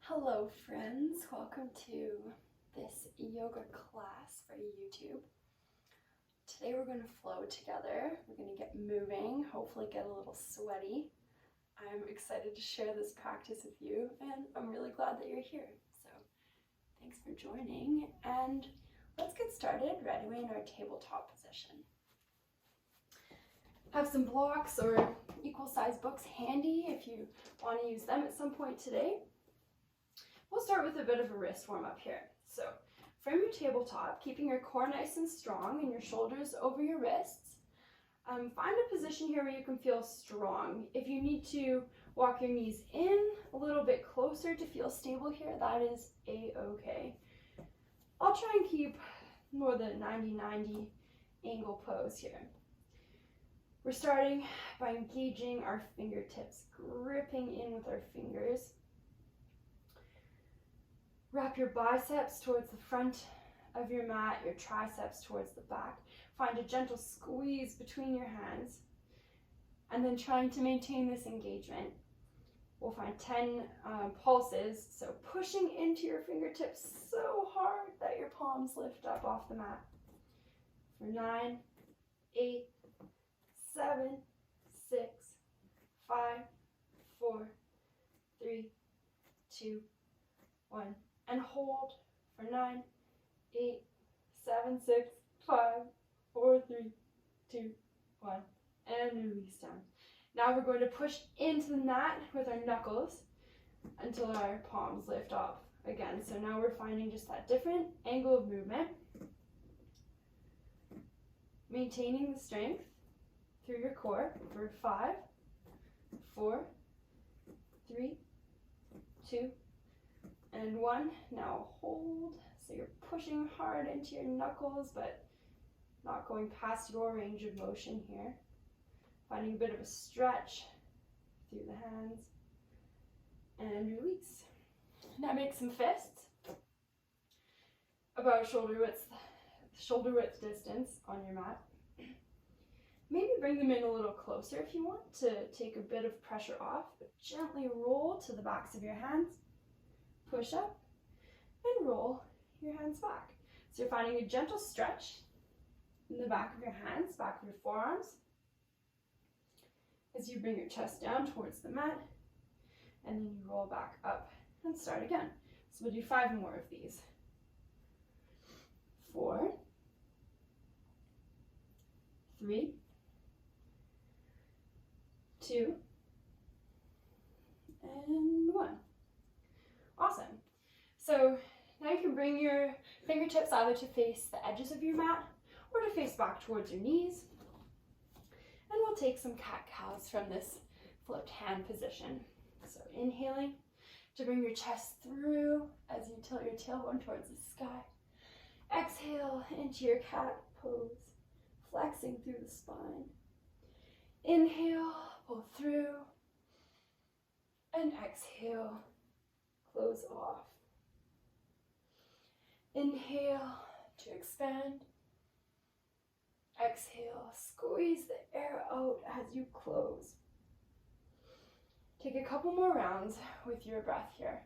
Hello friends, welcome to this yoga class for YouTube. Today we're going to flow together, we're going to get moving, hopefully get a little sweaty. I'm excited to share this practice with you and I'm really glad that you're here. So thanks for joining and let's get started right away in our tabletop position. Have some blocks or equal size books handy if you want to use them at some point today. We'll start with a bit of a wrist warm up here. So frame your tabletop, keeping your core nice and strong and your shoulders over your wrists. Find a position here where you can feel strong. If you need to walk your knees in a little bit closer to feel stable here, that is a-okay. I'll try and keep more the 90-90 angle pose here. We're starting by engaging our fingertips, gripping in with our fingers. Wrap your biceps towards the front of your mat, your triceps towards the back. Find a gentle squeeze between your hands. And then trying to maintain this engagement. We'll find 10 pulses. So pushing into your fingertips so hard that your palms lift up off the mat. For 9, 8, 7, 6, 5, 4, 3, 2, 1. And hold for 9, 8, 7, 6, 5, 4, 3, 2, 1, and release down. Now we're going to push into the mat with our knuckles until our palms lift up again. So now we're finding just that different angle of movement. Maintaining the strength through your core for 5, 4, 3, 2, and 1. Now hold. So you're pushing hard into your knuckles, but not going past your range of motion here. Finding a bit of a stretch through the hands. And release. Now make some fists. About shoulder width distance on your mat. Maybe bring them in a little closer if you want to take a bit of pressure off, but gently roll to the backs of your hands. Push up and roll your hands back. So you're finding a gentle stretch in the back of your hands, back of your forearms, as you bring your chest down towards the mat, and then you roll back up and start again. So we'll do 5 more of these. 4, 3, 2, and 1. Awesome. So now you can bring your fingertips either to face the edges of your mat or to face back towards your knees. And we'll take some cat-cows from this flipped hand position. So inhaling to bring your chest through as you tilt your tailbone towards the sky. Exhale into your cat pose, flexing through the spine. Inhale, pull through, and exhale. Close off. Inhale to expand. Exhale, squeeze the air out as you close. Take a couple more rounds with your breath here.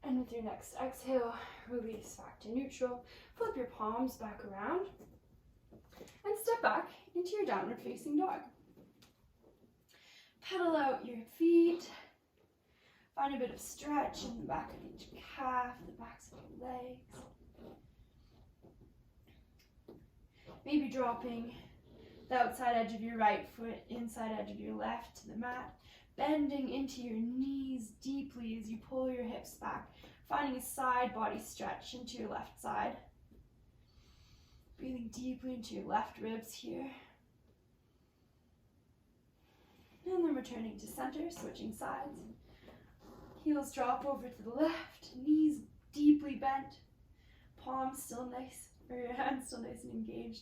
And with your next exhale, release back to neutral. Flip your palms back around and step back into your downward facing dog. Pedal out your feet. Find a bit of stretch in the back of each calf, the backs of your legs. Maybe dropping the outside edge of your right foot, inside edge of your left to the mat. Bending into your knees deeply as you pull your hips back. Finding a side body stretch into your left side. Breathing deeply into your left ribs here. And then returning to center, switching sides. Heels drop over to the left, knees deeply bent, palms still nice, or your hands still nice and engaged.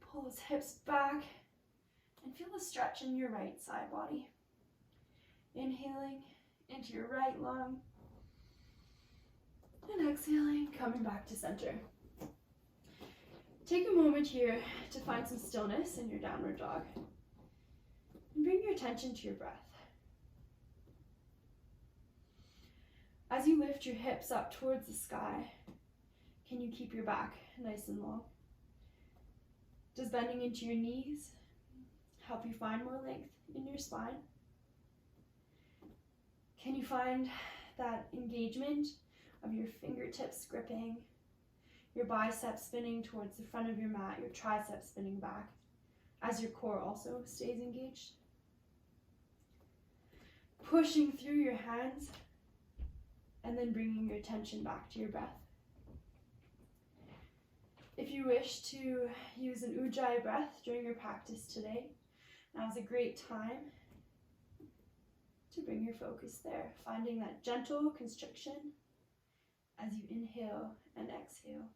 Pull those hips back and feel the stretch in your right side body. Inhaling into your right lung and exhaling, coming back to center. Take a moment here to find some stillness in your downward dog. bring your attention to your breath. As you lift your hips up towards the sky, can you keep your back nice and long? Does bending into your knees help you find more length in your spine? Can you find that engagement of your fingertips gripping, your biceps spinning towards the front of your mat, your triceps spinning back, as your core also stays engaged? Pushing through your hands, and then bringing your attention back to your breath. If you wish to use an ujjayi breath during your practice today, now's a great time to bring your focus there, finding that gentle constriction as you inhale and exhale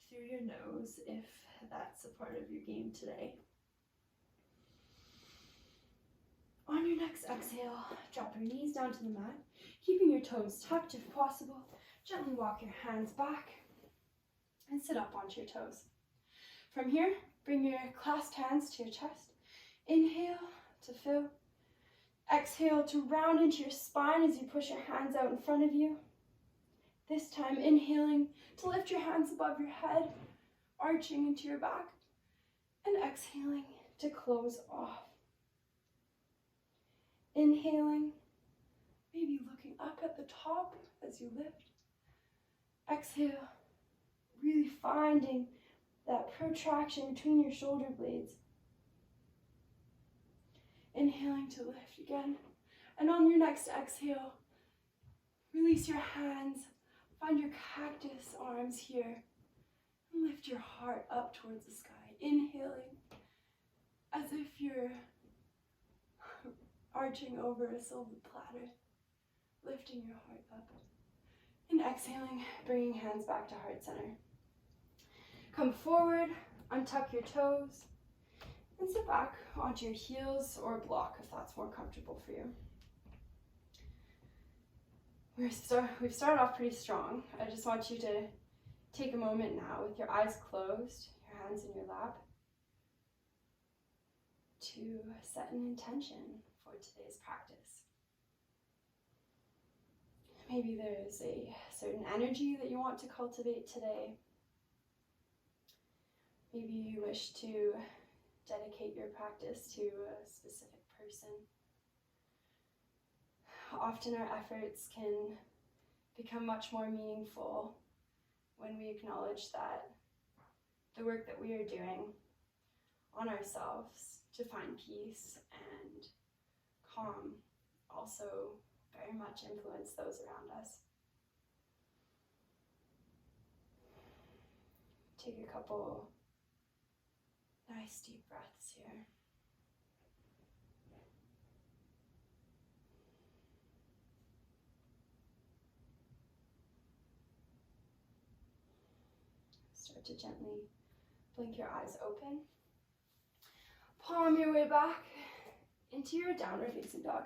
through your nose, if that's a part of your game today. On your next exhale, drop your knees down to the mat, keeping your toes tucked if possible. Gently walk your hands back and sit up onto your toes. From here, bring your clasped hands to your chest. Inhale to fill. Exhale to round into your spine as you push your hands out in front of you. This time, inhaling to lift your hands above your head, arching into your back, and exhaling to close off. Inhaling, maybe looking up at the top as you lift. Exhale, really finding that protraction between your shoulder blades. Inhaling to lift again. And on your next exhale, release your hands. Find your cactus arms here. And lift your heart up towards the sky. Inhaling as if you're arching over a silver platter, lifting your heart up. And exhaling, bringing hands back to heart center. Come forward, untuck your toes, and sit back onto your heels or block if that's more comfortable for you. We've started off pretty strong. I just want you to take a moment now with your eyes closed, your hands in your lap, to set an intention for today's practice. Maybe there's a certain energy that you want to cultivate today. Maybe you wish to dedicate your practice to a specific person. Often our efforts can become much more meaningful when we acknowledge that the work that we are doing on ourselves to find peace and calm also very much influence those around us. Take a couple nice deep breaths here. Start to gently blink your eyes open. Palm your way back into your downward facing dog.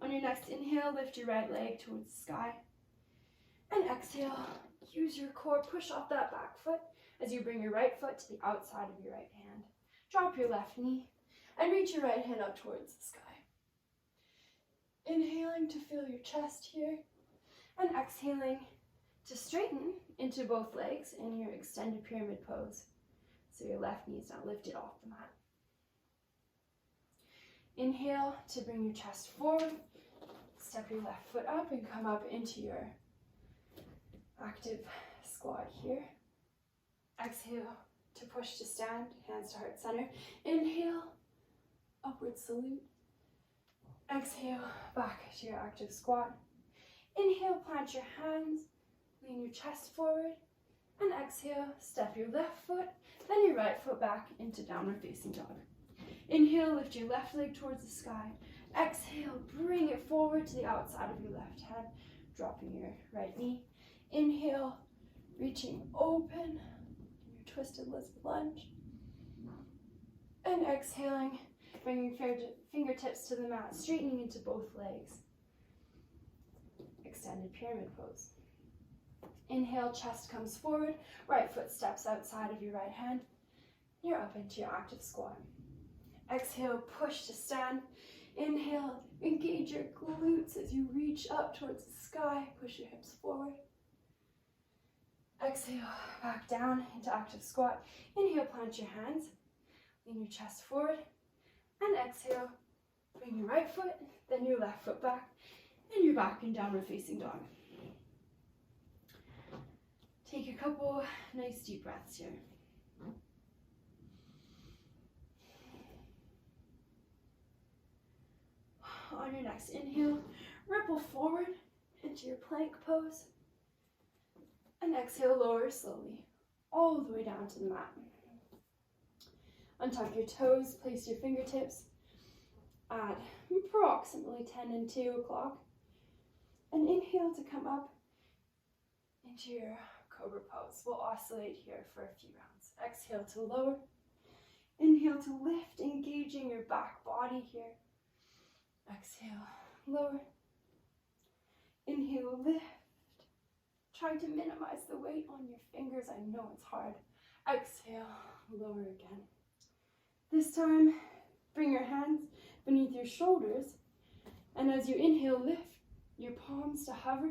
On your next inhale, lift your right leg towards the sky. And exhale, use your core, push off that back foot as you bring your right foot to the outside of your right hand. Drop your left knee and reach your right hand up towards the sky. Inhaling to feel your chest here, and exhaling to straighten into both legs in your extended pyramid pose. So your left knee is now lifted off the mat. Inhale to bring your chest forward. Step your left foot up and come up into your active squat here. Exhale to push to stand, hands to heart center. Inhale, upward salute. Exhale, back to your active squat. Inhale, plant your hands, lean your chest forward. And exhale, step your left foot, then your right foot back into downward facing dog. Inhale, lift your left leg towards the sky. Exhale, bring it forward to the outside of your left hand, dropping your right knee. Inhale, reaching open, your twisted lizard lunge. And exhaling, bringing fingertips to the mat, straightening into both legs. Extended pyramid pose. Inhale, chest comes forward, right foot steps outside of your right hand. You're up into your active squat. Exhale, push to stand. Inhale, engage your glutes as you reach up towards the sky. Push your hips forward. Exhale, back down into active squat. Inhale, plant your hands. Lean your chest forward. And exhale, bring your right foot, then your left foot back. And you're back in downward facing dog. Take a couple nice deep breaths here. On your next inhale, ripple forward into your plank pose. And exhale, lower slowly, all the way down to the mat. Untuck your toes, place your fingertips at approximately 10 and 2 o'clock. And inhale to come up into your cobra pose. We'll oscillate here for a few rounds. Exhale to lower. Inhale to lift, engaging your back body here. Exhale, lower. Inhale, lift. Try to minimize the weight on your fingers. I know it's hard. Exhale, lower again. This time, bring your hands beneath your shoulders. And as you inhale, lift your palms to hover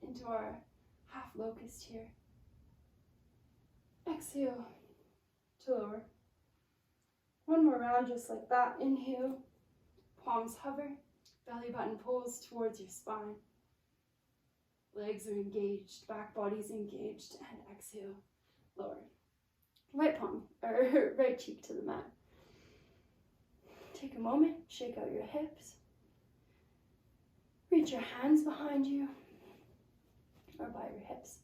into our half locust here. Exhale to lower. One more round just like that. Inhale, palms hover, belly button pulls towards your spine. Legs are engaged, back body's engaged, and exhale, lower. Right palm, or right cheek to the mat. Take a moment, shake out your hips. Reach your hands behind you, or by your hips.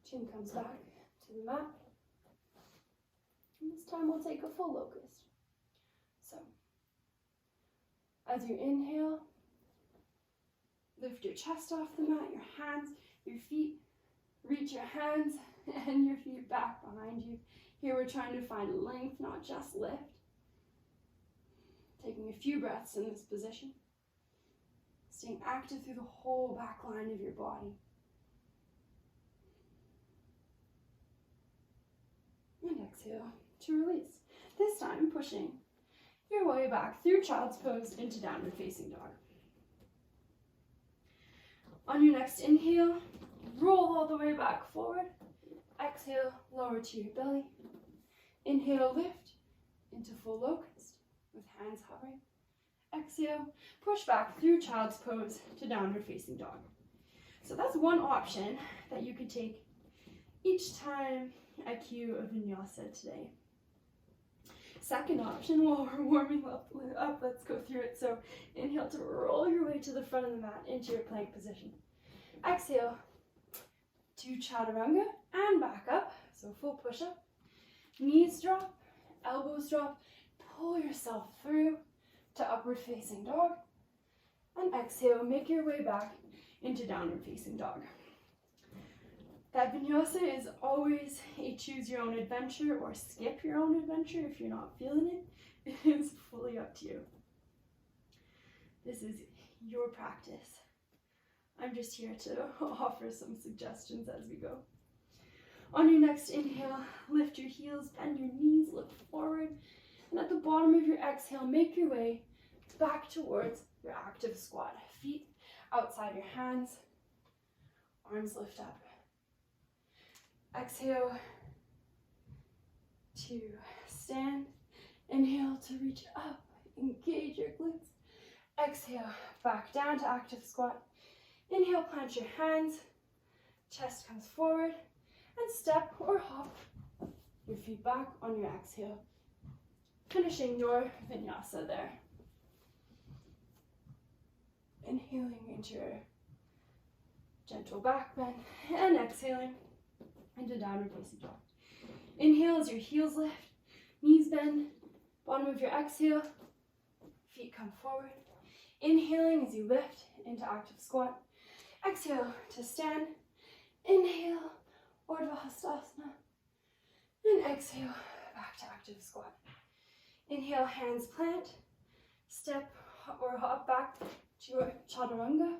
Chin comes back to the mat. And this time we'll take a full locust. So, as you inhale, lift your chest off the mat, your hands, your feet, reach your hands and your feet back behind you. Here we're trying to find length, not just lift. Taking a few breaths in this position. Staying active through the whole back line of your body. And exhale to release. This time pushing your way back through child's pose into downward facing dog. On your next inhale, roll all the way back forward. Exhale, lower to your belly. Inhale, lift into full locust with hands hovering. Exhale, push back through child's pose to downward facing dog. So that's one option that you could take each time I cue a vinyasa today. Second option, while we're warming up, let's go through it. So inhale to roll your way to the front of the mat into your plank position. Exhale to chaturanga and back up. So full push up. Knees drop, elbows drop. Pull yourself through to upward facing dog. And exhale, make your way back into downward facing dog. That vinyasa is always a choose your own adventure or skip your own adventure if you're not feeling it. It is fully up to you. This is your practice. I'm just here to offer some suggestions as we go. On your next inhale, lift your heels, bend your knees, look forward. And at the bottom of your exhale, make your way back towards your active squat. Feet outside your hands, arms lift up. Exhale to stand. Inhale to reach up, engage your glutes. Exhale, back down to active squat. Inhale, plant your hands, chest comes forward, and step or hop your feet back on your exhale. Finishing your vinyasa there. Inhaling into your gentle back bend, and exhaling into downward facing dog. Inhale as your heels lift, knees bend, bottom of your exhale, feet come forward. Inhaling as you lift into active squat. Exhale to stand. Inhale, Urdhva Hastasana. And exhale, back to active squat. Inhale, hands plant. Step or hop back to your chaturanga.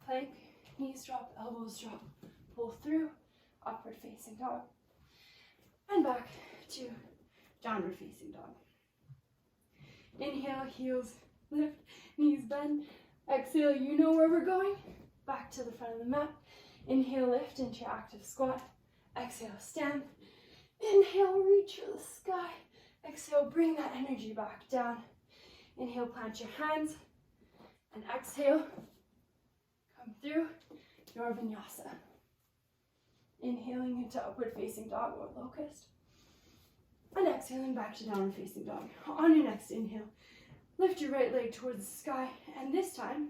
Plank, knees drop, elbows drop. Pull through. upward facing dog. And back to downward facing dog. Inhale, heels lift, knees bend. Exhale, you know where we're going. Back to the front of the mat. Inhale, lift into your active squat. Exhale, stand. Inhale, reach for the sky. Exhale, bring that energy back down. Inhale, plant your hands. And exhale, come through your vinyasa. Inhaling into upward facing dog or locust. And exhaling back to downward facing dog. On your next inhale, lift your right leg towards the sky. And this time,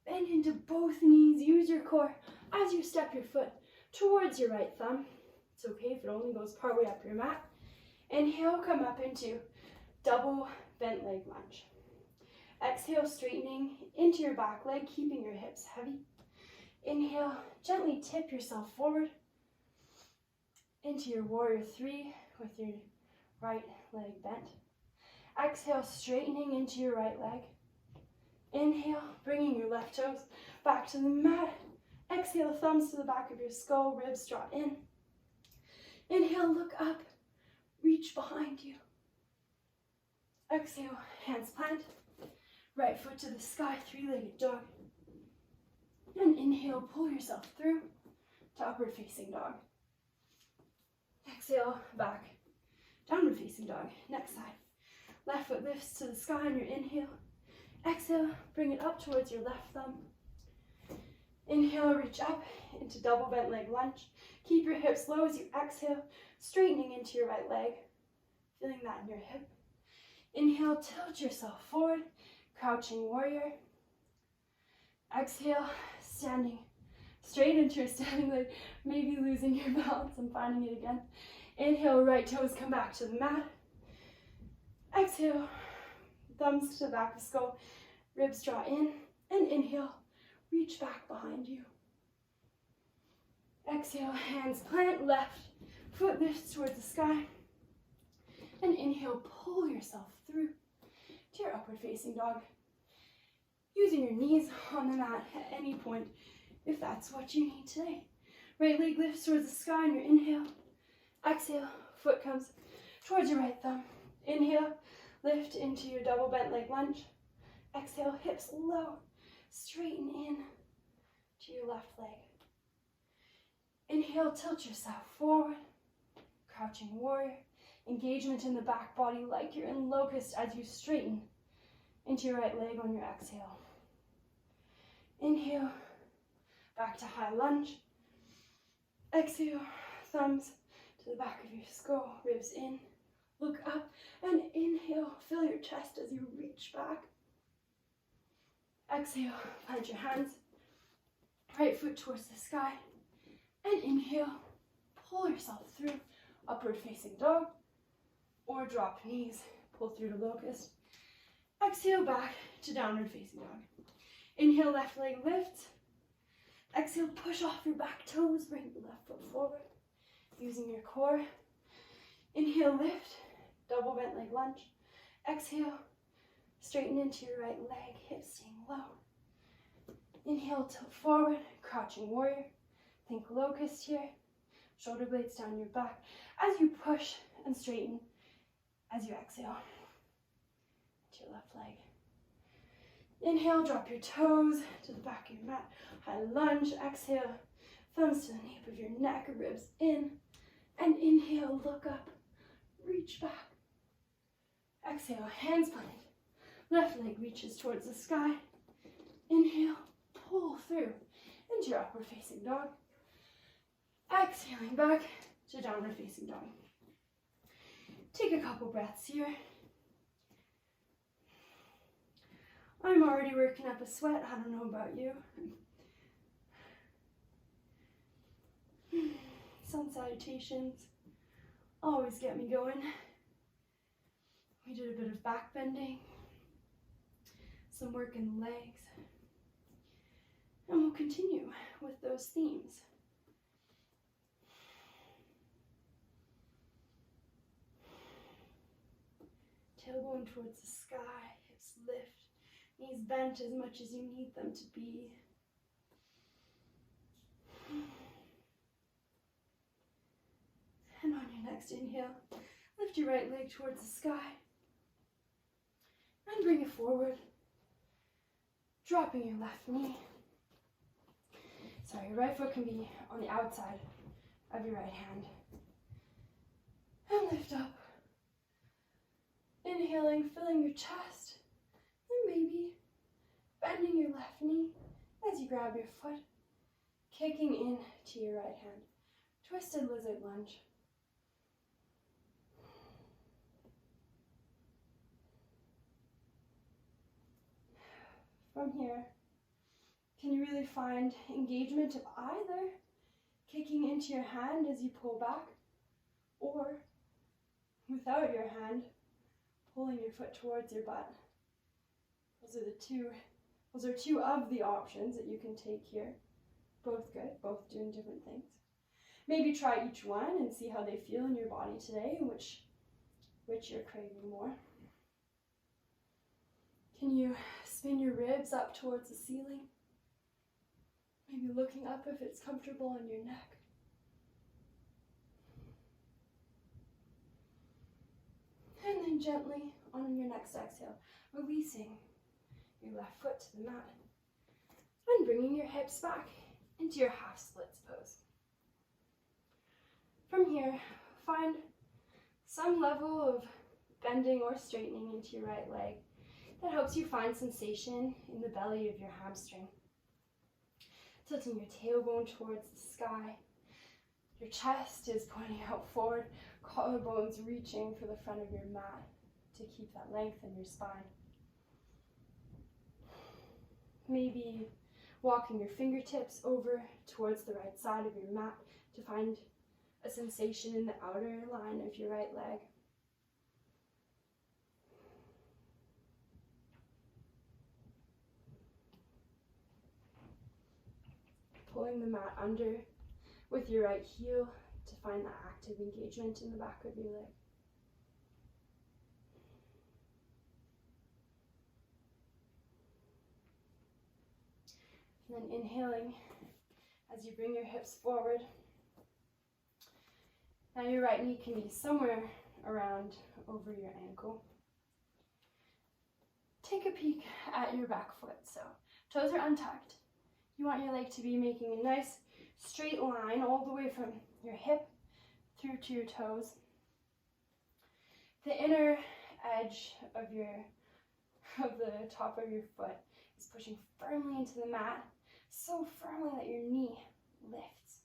bend into both knees. Use your core as you step your foot towards your right thumb. It's okay if it only goes partway up your mat. Inhale, come up into double bent leg lunge. Exhale, straightening into your back leg, keeping your hips heavy. Inhale, gently tip yourself forward into your warrior three with your right leg bent. Exhale, straightening into your right leg. Inhale, bringing your left toes back to the mat. Exhale, thumbs to the back of your skull, ribs draw in. Inhale, look up, reach behind you. Exhale, hands plant. Right foot to the sky, three-legged dog. And inhale, pull yourself through to upward facing dog. Exhale, back, downward facing dog. Next side. Left foot lifts to the sky on your inhale. Exhale, bring it up towards your left thumb. Inhale, reach up into double bent leg lunge. Keep your hips low as you exhale, straightening into your right leg. Feeling that in your hip. Inhale, tilt yourself forward, crouching warrior. Exhale, standing straight into your standing leg, maybe losing your balance and finding it again. Inhale, right toes come back to the mat. Exhale, thumbs to the back of the skull, ribs draw in, and inhale, reach back behind you. Exhale, hands plant, left foot lifts towards the sky, and inhale, pull yourself through to your upward facing dog. Using your knees on the mat at any point if that's what you need today. Right leg lifts towards the sky on your inhale. Exhale, foot comes towards your right thumb. Inhale, lift into your double bent leg lunge. Exhale, hips low, straighten in to your left leg. Inhale, tilt yourself forward, crouching warrior. Engagement in the back body like you're in locust as you straighten into your right leg on your exhale. Inhale, back to high lunge. Exhale, thumbs to the back of your skull, ribs in. Look up and inhale, fill your chest as you reach back. Exhale, plant your hands, right foot towards the sky. And inhale, pull yourself through upward facing dog or drop knees, pull through to locust. Exhale, back to downward facing dog. Inhale, left leg lifts. Exhale, push off your back toes, bring the left foot forward, using your core. Inhale, lift, double bent leg lunge. Exhale, straighten into your right leg, hips staying low. Inhale, tilt forward, crouching warrior. Think locust here, shoulder blades down your back as you push and straighten as you exhale to your left leg. Inhale, drop your toes to the back of your mat. High lunge, exhale, thumbs to the nape of your neck, ribs in. And inhale, look up, reach back. Exhale, hands plant. Left leg reaches towards the sky. Inhale, pull through into your upward facing dog. Exhaling back to downward facing dog. Take a couple breaths here. I'm already working up a sweat. I don't know about you. Sun salutations always get me going. We did a bit of back bending, some work in the legs, and we'll continue with those themes. Tail going towards the sky, hips lift. Knees bent as much as you need them to be. Next inhale, lift your right leg towards the sky and bring it forward, dropping your left knee. Sorry, your right foot can be on the outside of your right hand. And lift up. Inhaling, filling your chest, and maybe bending your left knee as you grab your foot, kicking in to your right hand. Twisted lizard lunge. From here, can you really find engagement of either kicking into your hand as you pull back, or without your hand, pulling your foot towards your butt? Those are two of the options that you can take here. Both good, both doing different things. Maybe try each one and see how they feel in your body today and which you're craving more. Can you spin your ribs up towards the ceiling? Maybe looking up if it's comfortable on your neck. And then gently, on your next exhale, releasing your left foot to the mat and bringing your hips back into your half splits pose. From here, find some level of bending or straightening into your right leg that helps you find sensation in the belly of your hamstring. Tilting your tailbone towards the sky. Your chest is pointing out forward, collarbones reaching for the front of your mat to keep that length in your spine. Maybe walking your fingertips over towards the right side of your mat to find a sensation in the outer line of your right leg. Pulling the mat under with your right heel to find that active engagement in the back of your leg. And then inhaling as you bring your hips forward. Now your right knee can be somewhere around over your ankle. Take a peek at your back foot. So toes are untucked. You want your leg to be making a nice straight line all the way from your hip through to your toes. The inner edge of the top of your foot is pushing firmly into the mat, so firmly that your knee lifts.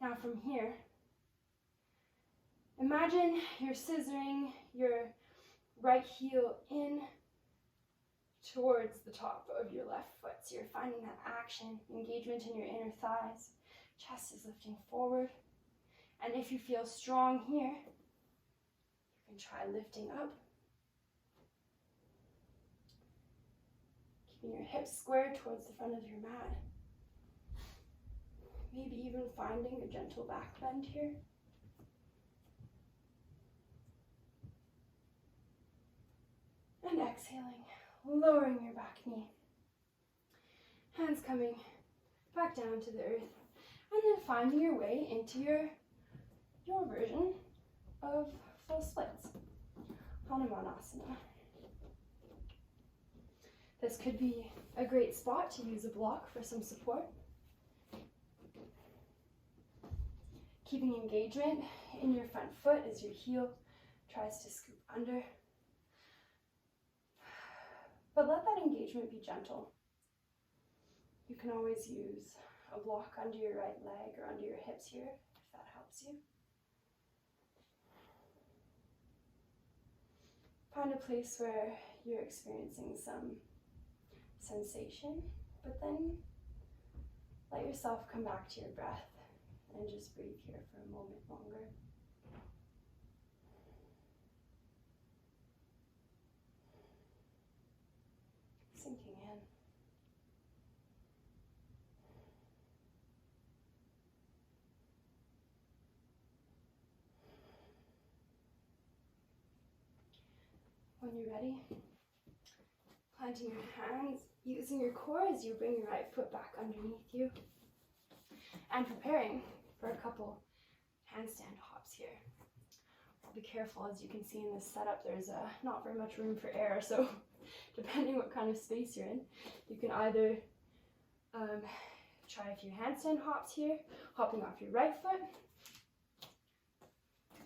Now from here, imagine you're scissoring your right heel in towards the top of your left foot. So you're finding that action, engagement in your inner thighs. Chest is lifting forward. And if you feel strong here, you can try lifting up. Keeping your hips squared towards the front of your mat. Maybe even finding a gentle back bend here. And exhaling, lowering your back knee. Hands coming back down to the earth. And then finding your way into your version of full splits. Hanumanasana. This could be a great spot to use a block for some support. Keeping engagement in your front foot as your heel tries to scoop under. But let that engagement be gentle. You can always use a block under your right leg or under your hips here, if that helps you. Find a place where you're experiencing some sensation, but then let yourself come back to your breath and just breathe here for a moment longer. Sinking in. When you're ready, planting your hands, using your core as you bring your right foot back underneath you, and preparing for a couple handstand hot hops here. Be careful, as you can see in this setup, there's not very much room for air, so depending what kind of space you're in, you can either try a few handstand hops here, hopping off your right foot.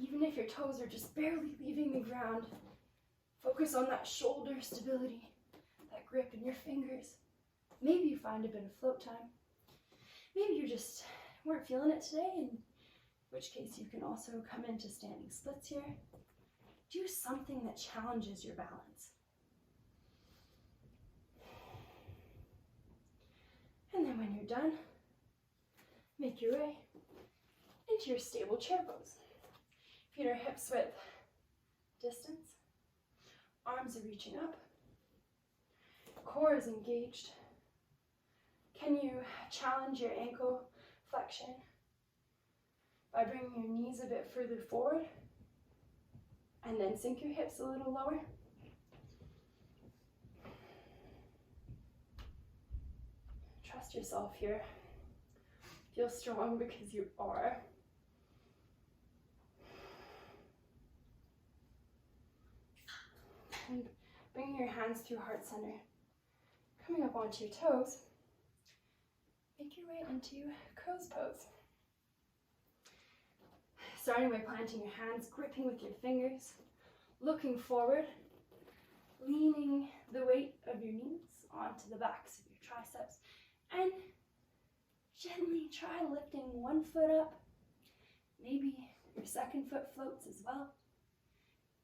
Even if your toes are just barely leaving the ground, focus on that shoulder stability, that grip in your fingers. Maybe you find a bit of float time. Maybe you just weren't feeling it today, in which case you can also come into standing splits here. Do something that challenges your balance. And then when you're done, make your way into your stable chair pose. Feet are hips width distance. Arms are reaching up. Core is engaged. Can you challenge your ankle flexion by bringing your knees a bit further forward and then sink your hips a little lower? Trust yourself here. Feel strong because you are. And bringing your hands through heart center, coming up onto your toes, make your way into crow's pose. Starting by planting your hands, gripping with your fingers, looking forward, leaning the weight of your knees onto the backs of your triceps, and gently try lifting one foot up. Maybe your second foot floats as well.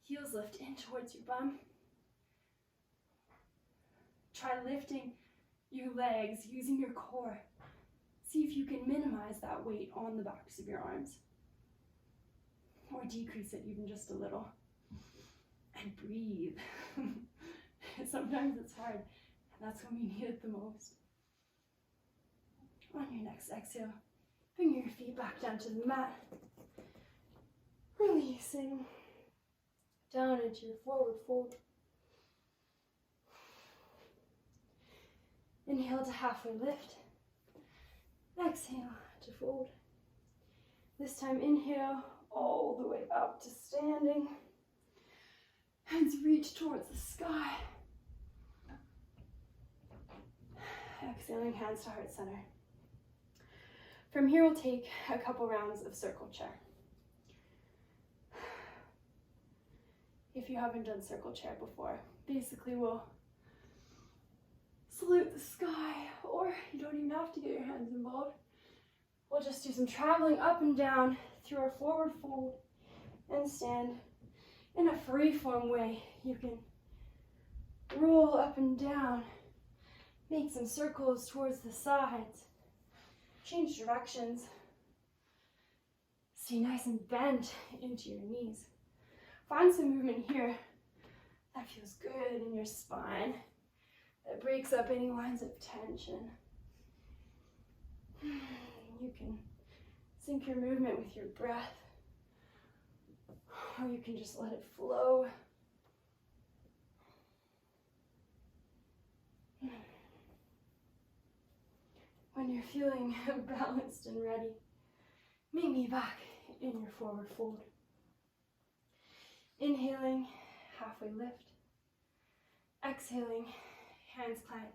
Heels lift in towards your bum. Try lifting your legs using your core. See if you can minimize that weight on the backs of your arms, or decrease it even just a little. And breathe. Sometimes it's hard, and that's when we need it the most. On your next exhale, bring your feet back down to the mat, releasing down into your forward fold. Inhale to halfway lift. Exhale to fold. This time inhale all the way up to standing. Hands reach towards the sky. Exhaling, hands to heart center. From here we'll take a couple rounds of circle chair. If you haven't done circle chair before, basically we'll salute the sky, or you don't even have to get your hands involved. We'll just do some traveling up and down through our forward fold and stand in a free-form way. You can roll up and down, make some circles towards the sides, change directions, stay nice and bent into your knees. Find some movement here that feels good in your spine, that breaks up any lines of tension. You can sync your movement with your breath, or you can just let it flow. When you're feeling balanced and ready, meet me back in your forward fold. Inhaling, halfway lift. Exhaling, hands plant.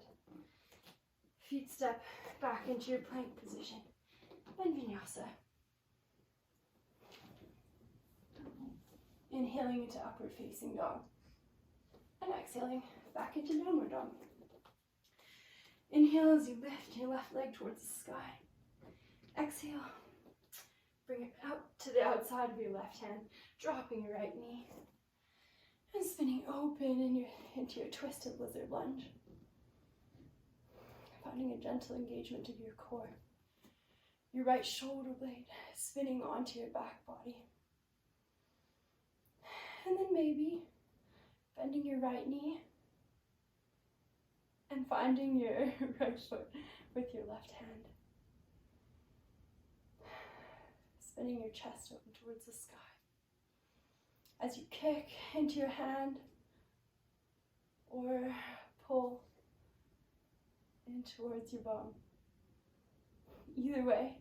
Feet step back into your plank position and vinyasa. Inhaling into upward facing dog. And exhaling back into downward dog. Inhale as you lift your left leg towards the sky. Exhale, bring it out to the outside of your left hand, dropping your right knee, and spinning open into your twisted lizard lunge. Finding a gentle engagement of your core. Your right shoulder blade spinning onto your back body. And then maybe bending your right knee and finding your right foot with your left hand. Spinning your chest open towards the sky. As you kick into your hand or pull in towards your bum. Either way,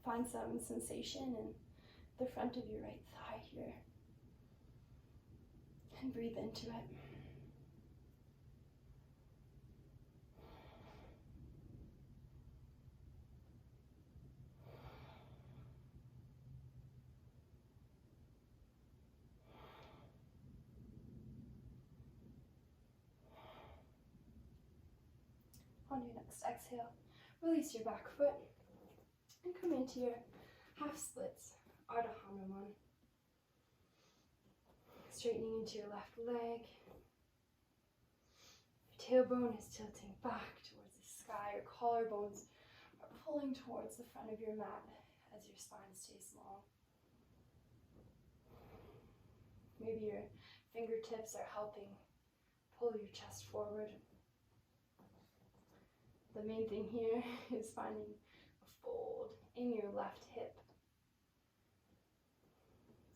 Find some sensation in the front of your right thigh here. And breathe into it. On your next exhale, release your back foot and come into your half splits, Ardha Hanuman. Straightening into your left leg. Your tailbone is tilting back towards the sky. Your collarbones are pulling towards the front of your mat as your spine stays long. Maybe your fingertips are helping pull your chest forward. The main thing here is finding a fold in your left hip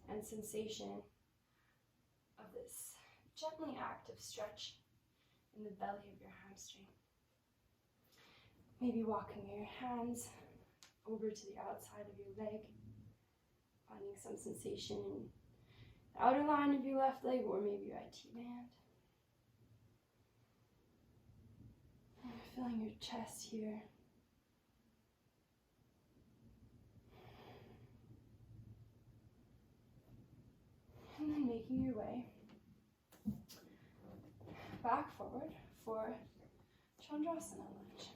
and sensation of this gently active stretch in the belly of your hamstring. Maybe walking your hands over to the outside of your leg, finding some sensation in the outer line of your left leg or maybe your IT band. Feeling your chest here. And then making your way back forward for Chandrasana lunge.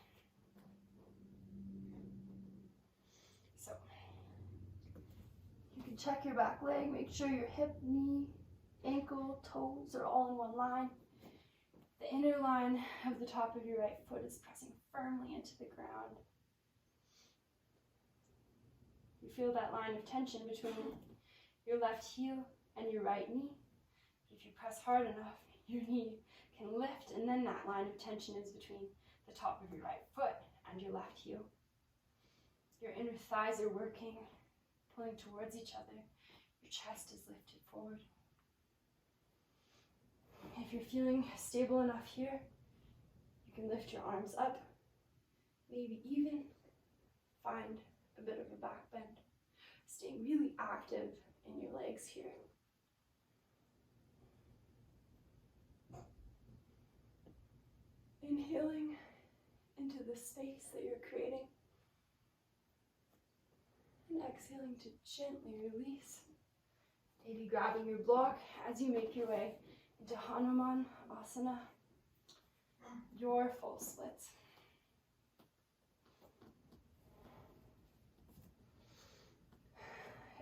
So, you can check your back leg, make sure your hip, knee, ankle, toes are all in one line. The inner line of the top of your right foot is pressing firmly into the ground. You feel that line of tension between your left heel and your right knee. If you press hard enough, your knee can lift, and then that line of tension is between the top of your right foot and your left heel. Your inner thighs are working, pulling towards each other. Your chest is lifted forward. If you're feeling stable enough here, you can lift your arms up, maybe even find a bit of a back bend, staying really active in your legs here. Inhaling into the space that you're creating, and exhaling to gently release, maybe grabbing your block as you make your way into Hanuman Asana, your full splits.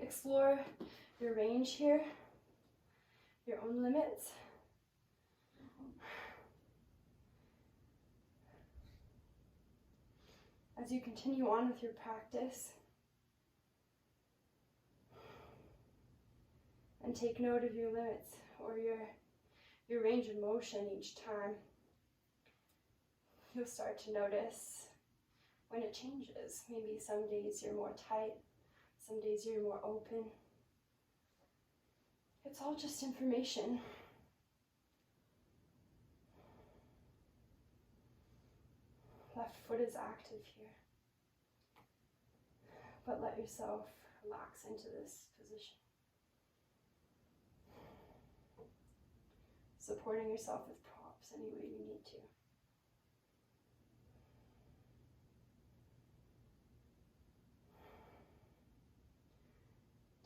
Explore your range here, your own limits. As you continue on with your practice, and take note of your limits or your range of motion each time, you'll start to notice when it changes. Maybe some days you're more tight, some days you're more open. It's all just information. Left foot is active here, but let yourself relax into this position. Supporting yourself with props any way you need to.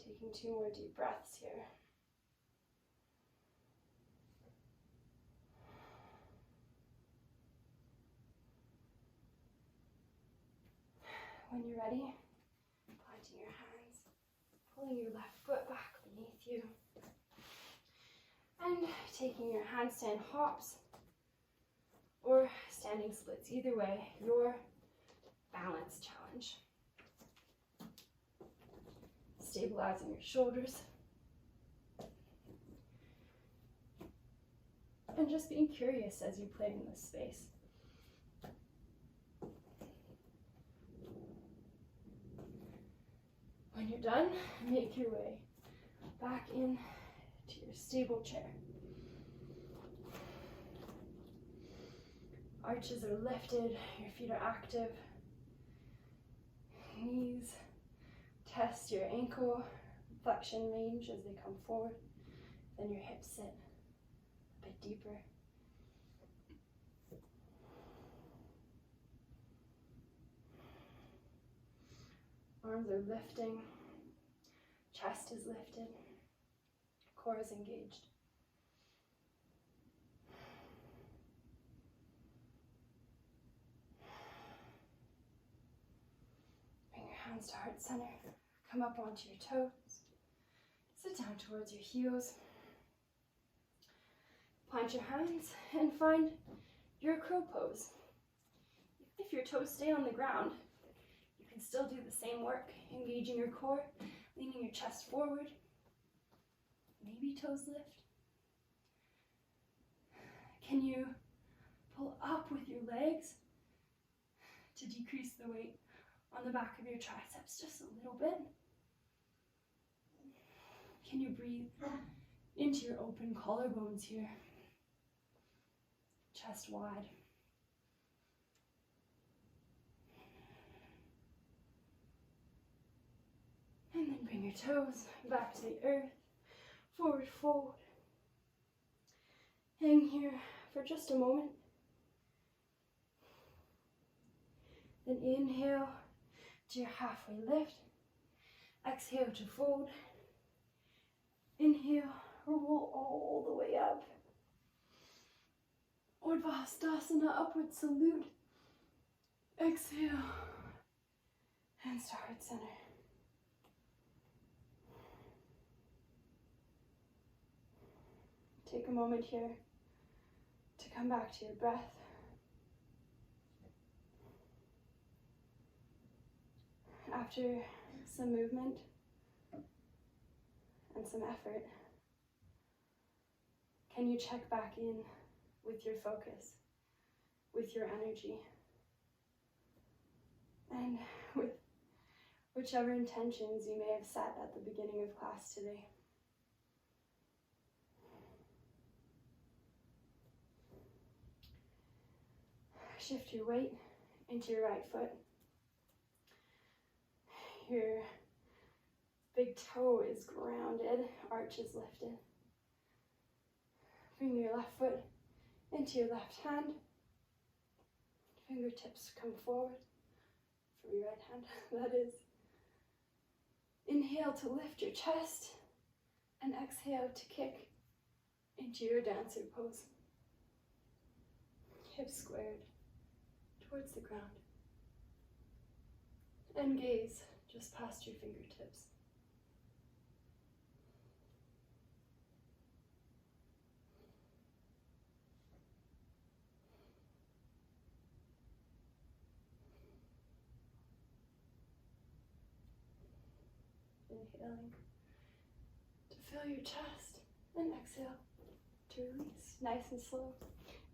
Taking 2 more deep breaths here. When you're ready, planting your hands, pulling your left foot back beneath you, and taking your handstand hops or standing splits. Either way, your balance challenge. Stabilizing your shoulders. And just being curious as you play in this space. When you're done, make your way back in to your stable chair. Arches are lifted, your feet are active, knees Test your ankle flexion range as they come forward. Then your hips sit a bit deeper. Arms are lifting, chest is lifted, core is engaged. Bring your hands to heart center, come up onto your toes, sit down towards your heels, plant your hands and find your crow pose. If your toes stay on the ground, you can still do the same work, engaging your core, leaning your chest forward, maybe toes lift. Can you pull up with your legs to decrease the weight on the back of your triceps just a little bit? Can you breathe into your open collarbones here? Chest wide. And then bring your toes back to the earth, forward fold. Hang here for just a moment. Then inhale to your halfway lift. Exhale to fold. Inhale, roll all the way up. Urdhva upward salute. Exhale and start center. Take a moment here to come back to your breath. After some movement and some effort, can you check back in with your focus, with your energy, and with whichever intentions you may have set at the beginning of class today? Shift your weight into your right foot. Your big toe is grounded, arch is lifted. Bring your left foot into your left hand. Fingertips come forward for your right hand, that is. Inhale to lift your chest and exhale to kick into your dancer pose. Hips squared towards the ground. And gaze just past your fingertips. Inhaling to fill your chest and exhale to release. Nice and slow.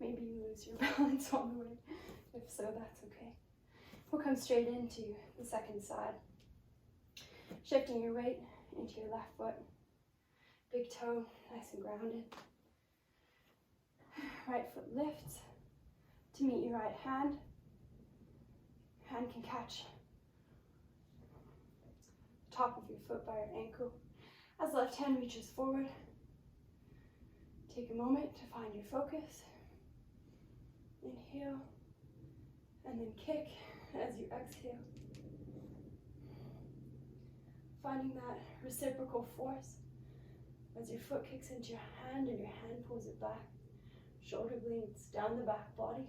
Maybe you lose your balance on the way. If so, that's okay. We'll come straight into the second side. Shifting your weight into your left foot. Big toe, nice and grounded. Right foot lifts to meet your right hand. Hand can catch the top of your foot by your ankle. As left hand reaches forward, take a moment to find your focus. Inhale, and then kick as you exhale. Finding that reciprocal force as your foot kicks into your hand and your hand pulls it back. Shoulder blades down the back body.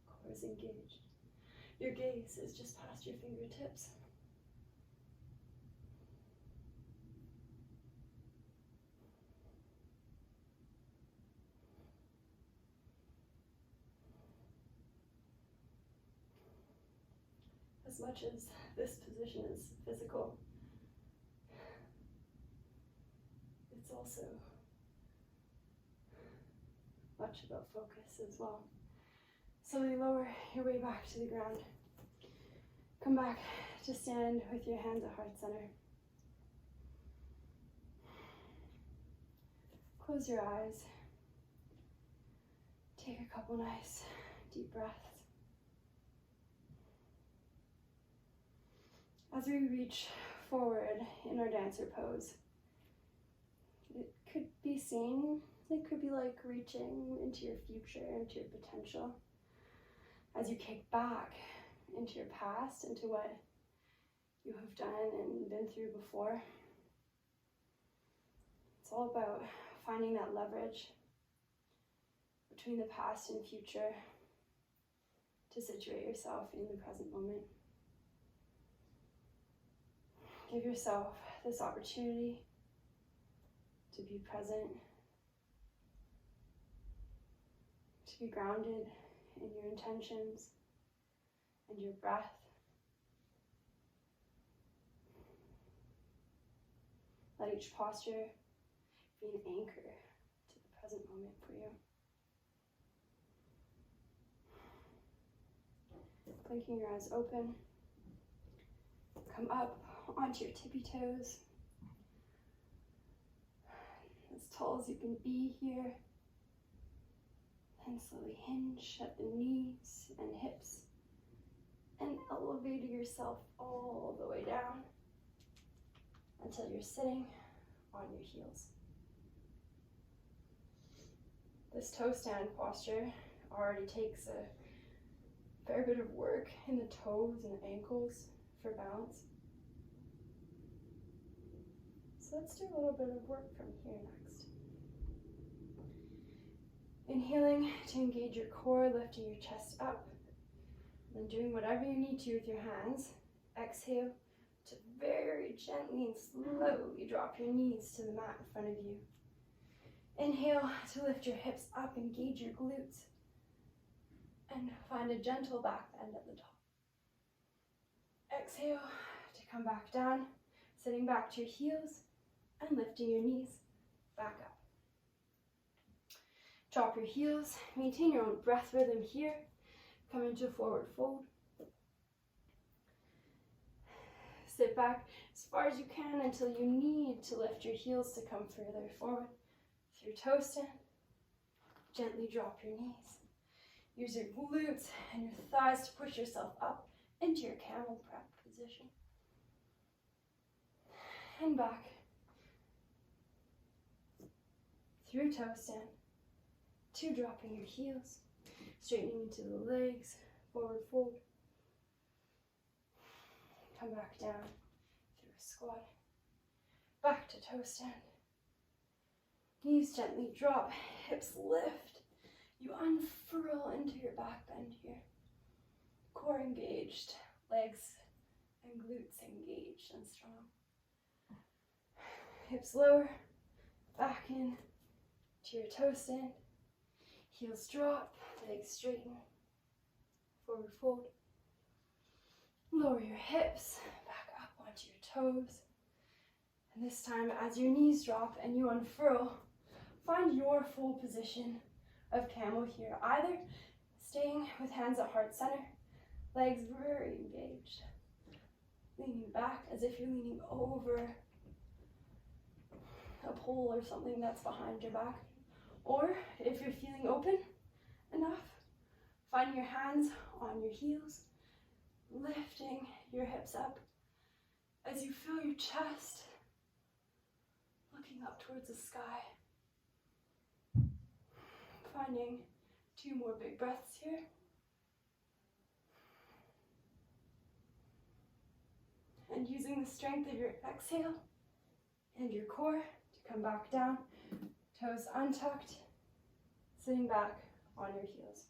Core is engaged. Your gaze is just past your fingertips. As much as this position is physical, it's also much about focus as well. Slowly lower your way back to the ground. Come back to stand with your hands at heart center. Close your eyes. Take a couple nice deep breaths. As we reach forward in our dancer pose, it could be seen, it could be like reaching into your future, into your potential. As you kick back into your past, into what you have done and been through before. It's all about finding that leverage between the past and future to situate yourself in the present moment. Give yourself this opportunity to be present, to be grounded in your intentions and your breath. Let each posture be an anchor to the present moment for you. Blinking your eyes open. Come up onto your tippy toes. As tall as you can be here. And slowly hinge at the knees and hips. And elevate yourself all the way down until you're sitting on your heels. This toe stand posture already takes a fair bit of work in the toes and the ankles for balance. So let's do a little bit of work from here next. Inhaling to engage your core, lifting your chest up, and doing whatever you need to with your hands. Exhale to very gently and slowly drop your knees to the mat in front of you. Inhale to lift your hips up, engage your glutes, and find a gentle back bend at the top. Exhale to come back down, sitting back to your heels and lifting your knees back up. Drop your heels, maintain your own breath rhythm here. Come into forward fold. Sit back as far as you can until you need to lift your heels to come further forward. Through toe stand, gently drop your knees. Use your glutes and your thighs to push yourself up into your camel prep position. And back. Through toe stand, to dropping your heels, straightening into the legs, forward fold. Come back down through a squat. Back to toe stand. Knees gently drop, hips lift. You unfurl into your back bend here. Core engaged, legs and glutes engaged and strong. Hips lower, back in to your toe stand. Heels drop, legs straighten. Forward fold. Lower your hips, back up onto your toes. And this time, as your knees drop and you unfurl, find your full position of camel here. Either staying with hands at heart center, legs very engaged. Leaning back as if you're leaning over a pole or something that's behind your back. Or if you're feeling open enough, find your hands on your heels, lifting your hips up as you feel your chest looking up towards the sky. Finding 2 more big breaths here. And using the strength of your exhale and your core to come back down, toes untucked, sitting back on your heels.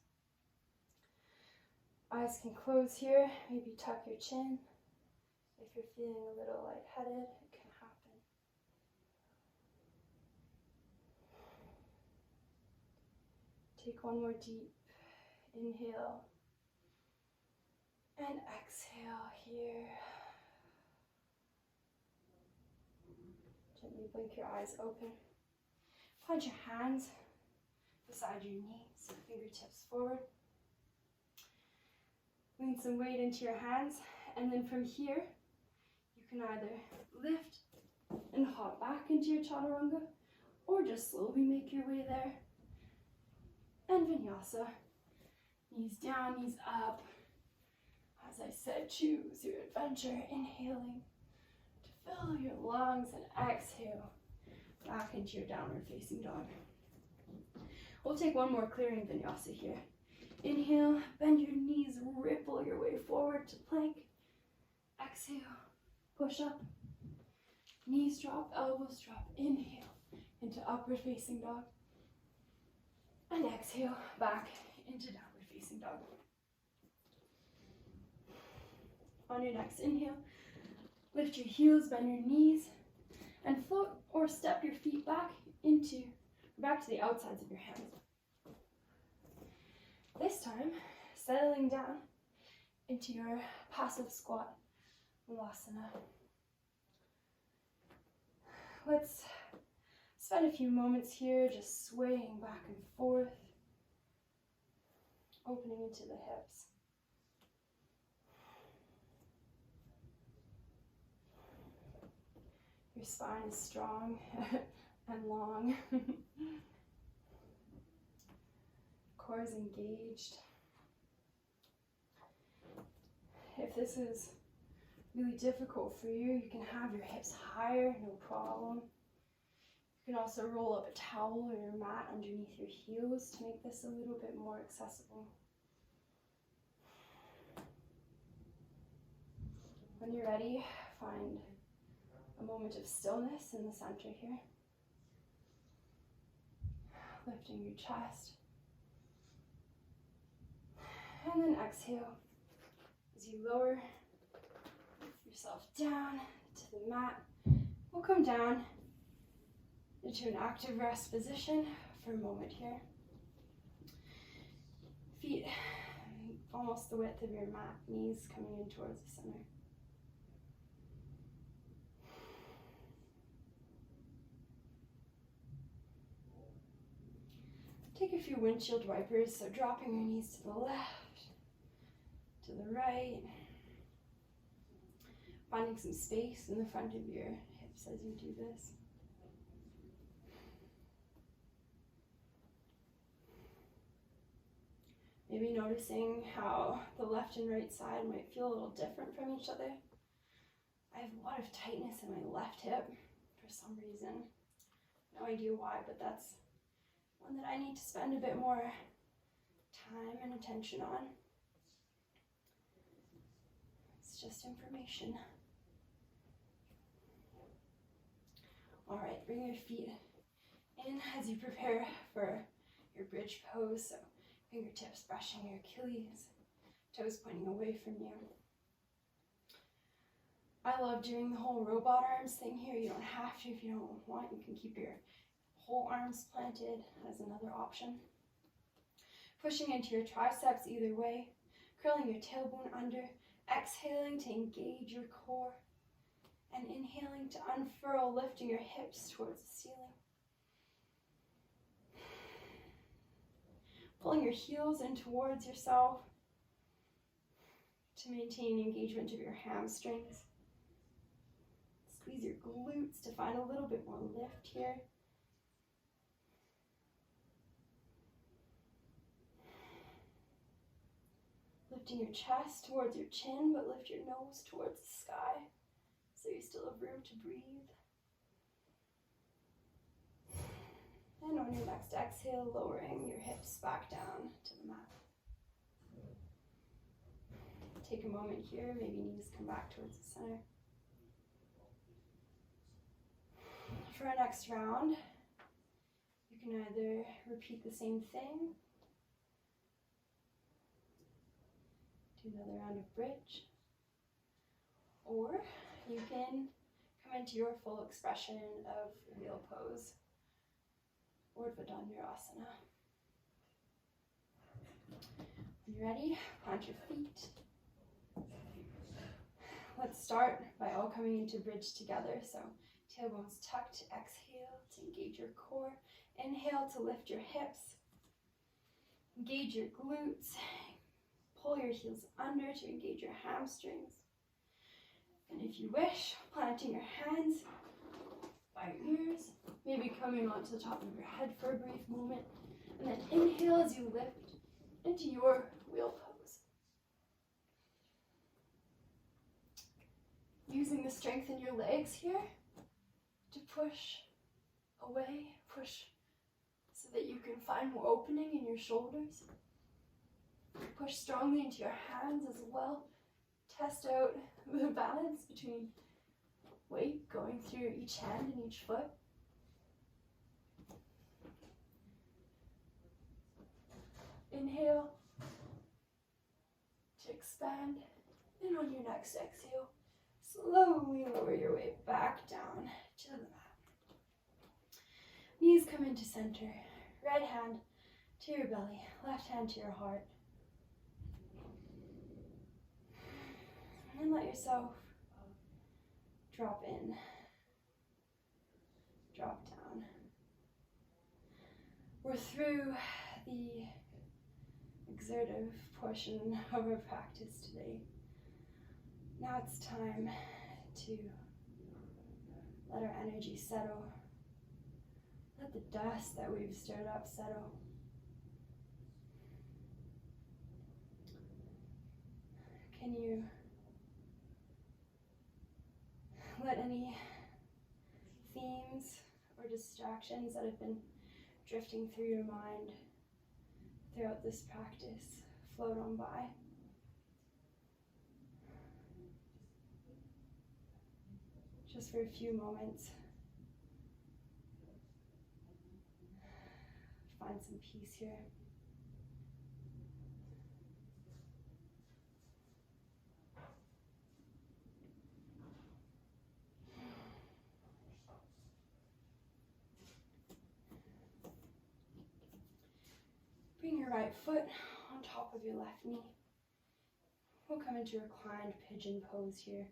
Eyes can close here, maybe tuck your chin. If you're feeling a little lightheaded, it can happen. Take one more deep inhale and exhale here. Gently blink your eyes open. Find your hands beside your knees, fingertips forward. Lean some weight into your hands, and then from here, you can either lift and hop back into your chaturanga, or just slowly make your way there. And vinyasa, knees down, knees up, as As I said, choose your adventure. Inhaling to fill your lungs and exhale back into your downward facing dog. We'll take one more clearing vinyasa here. Inhale, bend your knees, ripple your way forward to plank. Exhale, push up. Knees drop, elbows drop. Inhale into upward facing dog. And exhale back into downward facing dog. On your next inhale, lift your heels, bend your knees, and float or step your feet back to the outsides of your hands. This time, settling down into your passive squat Mulasana. Let's spend a few moments here just swaying back and forth, opening into the hips. Your spine is strong and long. Core is engaged. If this is really difficult for you, you can have your hips higher, no problem. You can also roll up a towel or your mat underneath your heels to make this a little bit more accessible. When you're ready, find a moment of stillness in the center here. Lifting your chest. And then exhale as you lower yourself down to the mat. We'll come down into an active rest position for a moment here. Feet almost the width of your mat, knees coming in towards the center. Take a few windshield wipers, so dropping your knees to the left, to the right. Finding some space in the front of your hips as you do this. Maybe noticing how the left and right side might feel a little different from each other. I have a lot of tightness in my left hip for some reason. No idea why, but that's one that I need to spend a bit more time and attention on. It's just information. All right, bring your feet in as you prepare for your bridge pose. So fingertips brushing your Achilles, toes pointing away from you. I love doing the whole robot arms thing here. You don't have to if you don't want. You can keep your whole arms planted as another option. Pushing into your triceps either way, curling your tailbone under, exhaling to engage your core, and inhaling to unfurl, lifting your hips towards the ceiling. Pulling your heels in towards yourself to maintain engagement of your hamstrings. Squeeze your glutes to find a little bit more lift here. Lifting your chest towards your chin, but lift your nose towards the sky so you still have room to breathe. And on your next exhale, lowering your hips back down to the mat. Take a moment here, maybe knees come back towards the center. For our next round, you can either repeat the same thing, do another round of bridge, or you can come into your full expression of wheel pose, Urdhva Dhanurasana. When you're ready, plant your feet. Let's start by all coming into bridge together. So tailbones tucked, exhale to engage your core. Inhale to lift your hips. Engage your glutes. Pull your heels under to engage your hamstrings. And if you wish, planting your hands by your ears, maybe coming onto the top of your head for a brief moment. And then inhale as you lift into your wheel pose. using the strength in your legs here to push away, push so that you can find more opening in your shoulders. Push strongly into your hands as well. Test out the balance between weight going through each hand and each foot. Inhale to expand, and on your next exhale, slowly lower your weight back down to the mat. Knees come into center. Right hand to your belly, left hand to your heart. And let yourself drop in, drop down. We're through the exertive portion of our practice today. Now it's time to let our energy settle. Let the dust that we've stirred up settle. Can you let any themes or distractions that have been drifting through your mind throughout this practice float on by? Just for a few moments. Find some peace here. Bring your right foot on top of your left knee. We'll come into reclined pigeon pose here.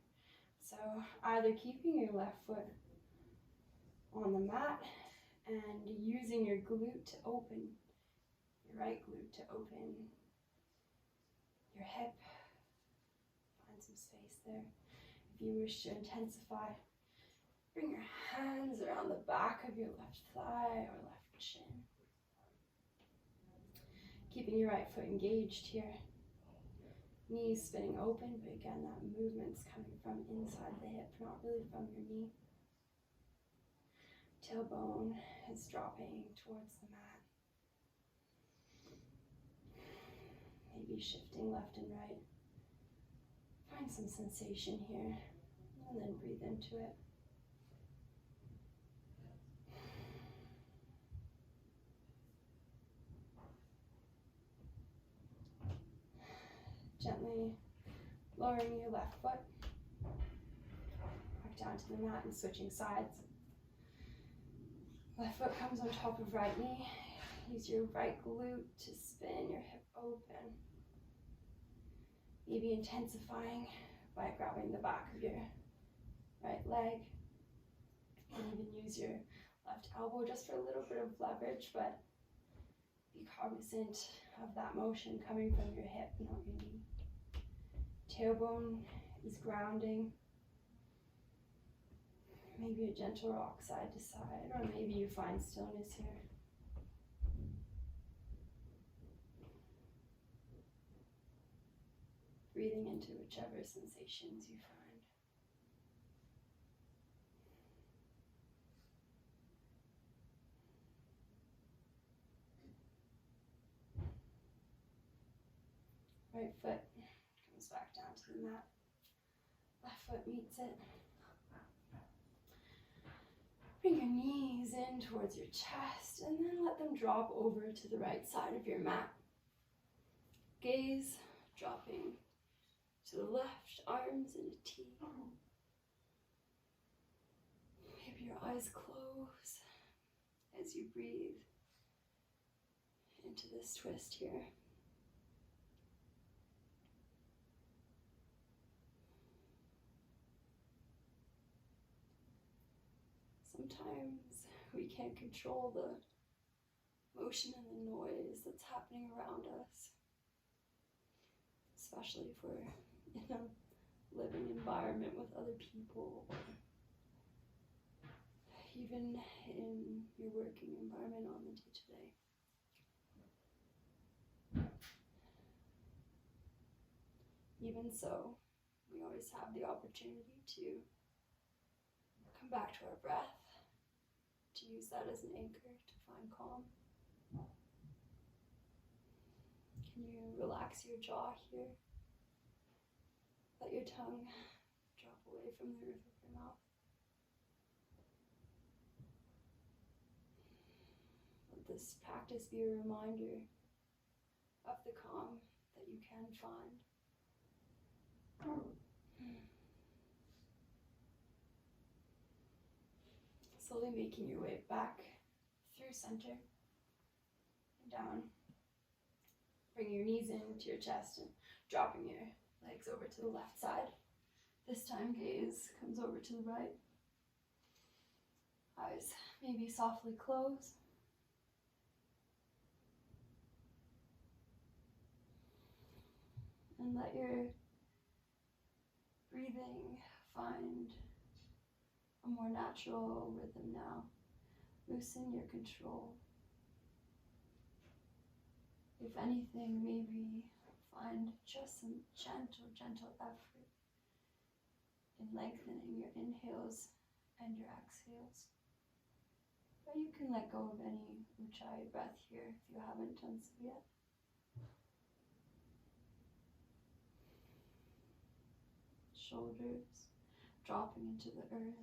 So either keeping your left foot on the mat and using your glute to open, your right glute to open your hip. Find some space there. If you wish to intensify, bring your hands around the back of your left thigh or left shin. Keeping your right foot engaged here. Knees spinning open, but again, that movement's coming from inside the hip, not really from your knee. Tailbone is dropping towards the mat. Maybe shifting left and right. Find some sensation here, and then breathe into it. Gently lowering your left foot back down to the mat and switching sides. Left foot comes on top of right knee. Use your right glute to spin your hip open. Maybe intensifying by grabbing the back of your right leg. And even use your left elbow just for a little bit of leverage, but be cognizant of that motion coming from your hip, not your knee. Tailbone is grounding. Maybe a gentle rock side to side, or maybe you find stillness here. Breathing into whichever sensations you find. Right foot comes back down to the mat. Left foot meets it. Bring your knees in towards your chest and then let them drop over to the right side of your mat. Gaze dropping to the left, arms in a T. Maybe your eyes close as you breathe into this twist here. Sometimes we can't control the motion and the noise that's happening around us, especially if we're in a living environment with other people, even in your working environment on the day-to-day. Even so, We always have the opportunity to come back to our breath, to use that as an anchor to find calm. Can you relax your jaw here? Let your tongue drop away from the roof of your mouth. Let this practice be a reminder of the calm that you can find. Slowly making your way back through center and down. Bring your knees into your chest and dropping your legs over to the left side. This time gaze comes over to the right. Eyes maybe softly close. And let your breathing find a more natural rhythm now. Loosen your control. If anything, maybe find just some gentle effort in lengthening your inhales and your exhales. But you can let go of any ujjayi breath here if you haven't done so yet. Shoulders dropping into the earth.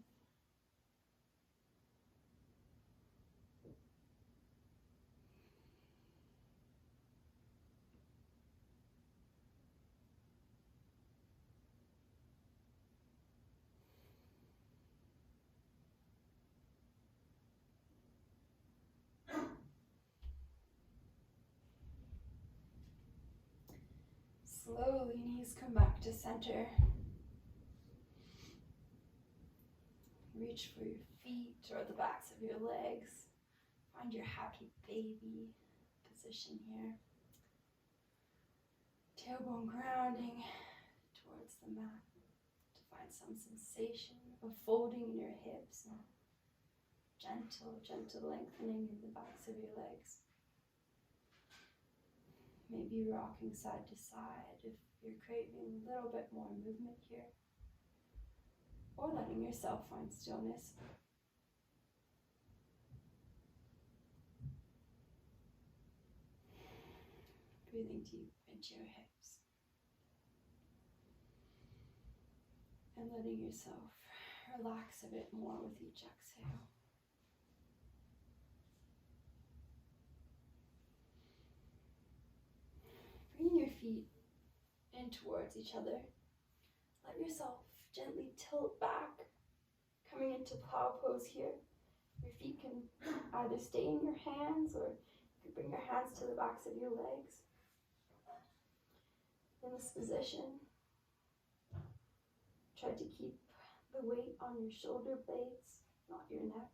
Slowly, knees come back to center. Reach for your feet or the backs of your legs. Find your happy baby position here. Tailbone grounding towards the mat to find some sensation of folding in your hips and gentle lengthening in the backs of your legs. Maybe rocking side to side if you're craving a little bit more movement here. Or letting yourself find stillness. Breathing deep into your hips. And letting yourself relax a bit more with each exhale. Bring your feet in towards each other. Let yourself gently tilt back, coming into plow pose here. Your feet can either stay in your hands or you can bring your hands to the backs of your legs. In this position, try to keep the weight on your shoulder blades, not your neck.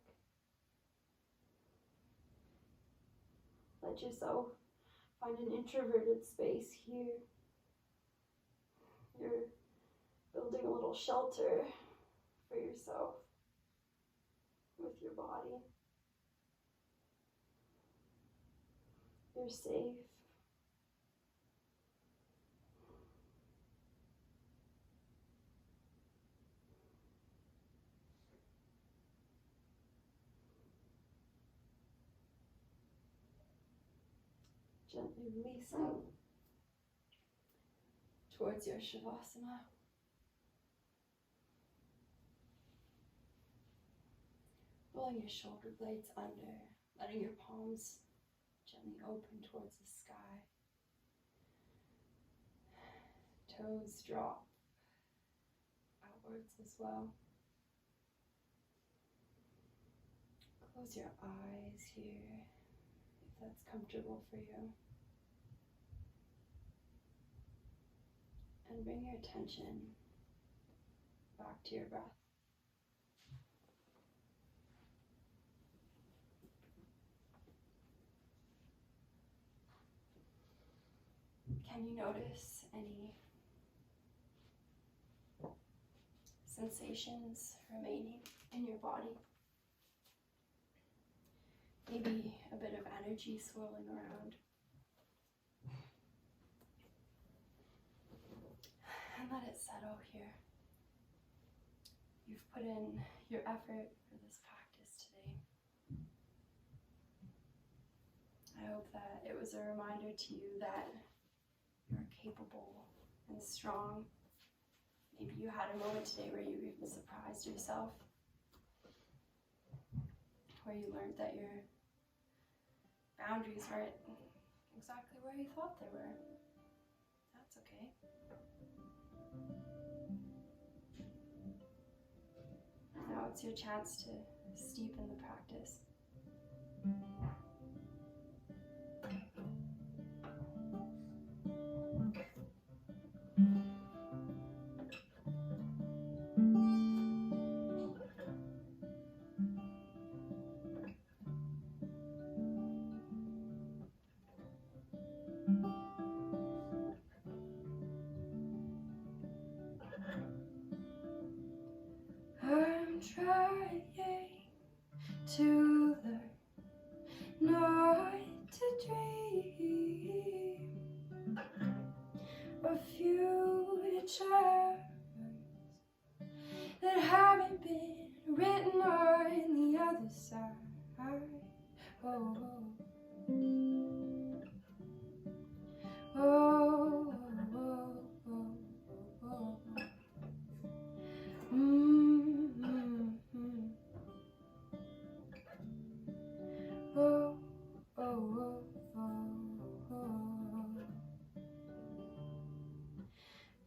Let yourself find an introverted space here. You're building a little shelter for yourself with your body. You're safe. Gently releasing towards your Shavasana. Rolling your shoulder blades under, letting your palms gently open towards the sky. Toes drop outwards as well. Close your eyes here, if that's comfortable for you. And bring your attention back to your breath. Can you notice any sensations remaining in your body? Maybe a bit of energy swirling around. and let it settle here. You've put in your effort for this practice today. I hope that it was a reminder to you that you're capable and strong. Maybe you had a moment today where you even surprised yourself, where you learned that your boundaries weren't exactly where you thought they were. That's okay. Now it's your chance to steepen the practice. I'm trying to learn not to dream of future that haven't been written on the other side. Oh, oh, oh, oh, oh, oh, oh. Oh, oh, oh, oh, oh.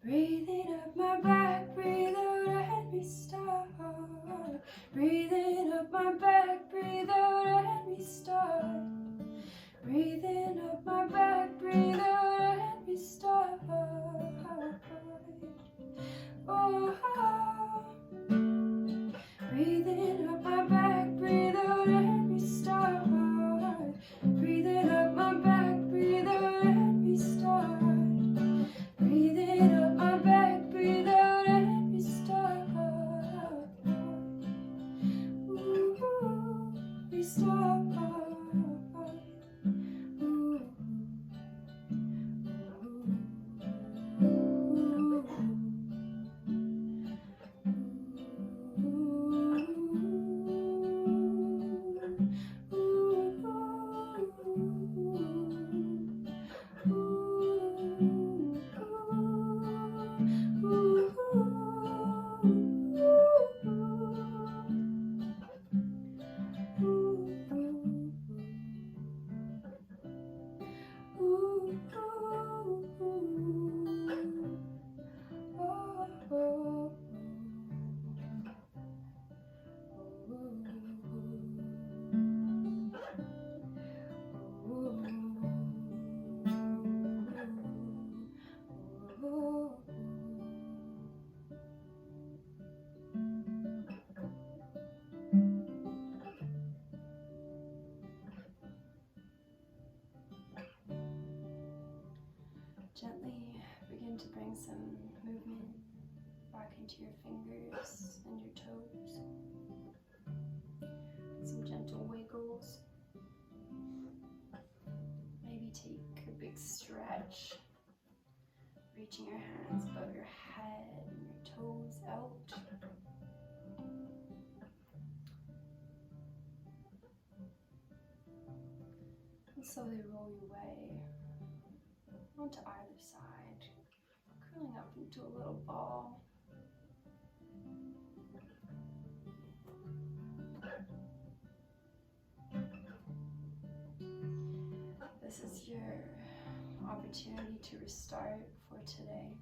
Breathing up my back, breathe out and restart. Breathing up my back, breathe out and restart. Breathing up my back, breathe out and restart. Oh, breathing up my back, breathe out and restart. Breathing up my back, breathe out and restart. Breathing up my back, breathe out and restart. Ooh, restart. Ooh, gently begin to bring some movement back into your fingers and your toes. Some gentle wiggles. Maybe take a big stretch, reaching your hands above your head and your toes out. And slowly roll your way onto either side, curling up into a little ball. This is your opportunity to restart for today.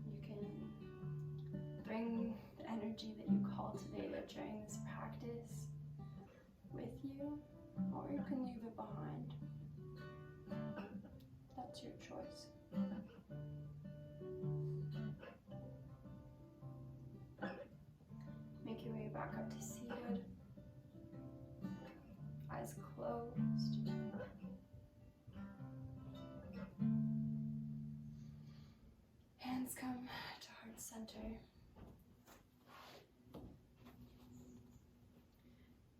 You can bring the energy that you cultivated during this practice with you, or you can leave it behind. That's your choice. Make your way back up to seated. Eyes closed. Hands come to heart center.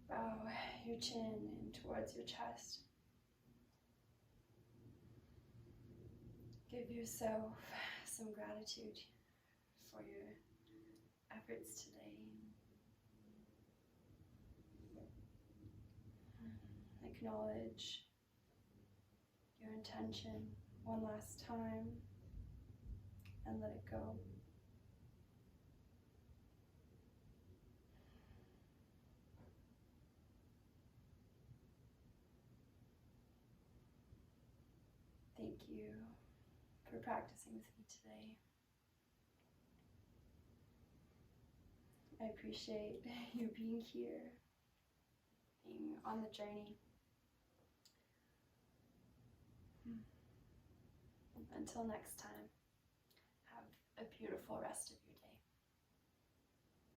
Bow your chin in towards your chest. Give yourself some gratitude for your efforts today. Acknowledge your intention one last time and let it go. Thank you for practicing with me today. I appreciate you being here, being on the journey. Until next time, have a beautiful rest of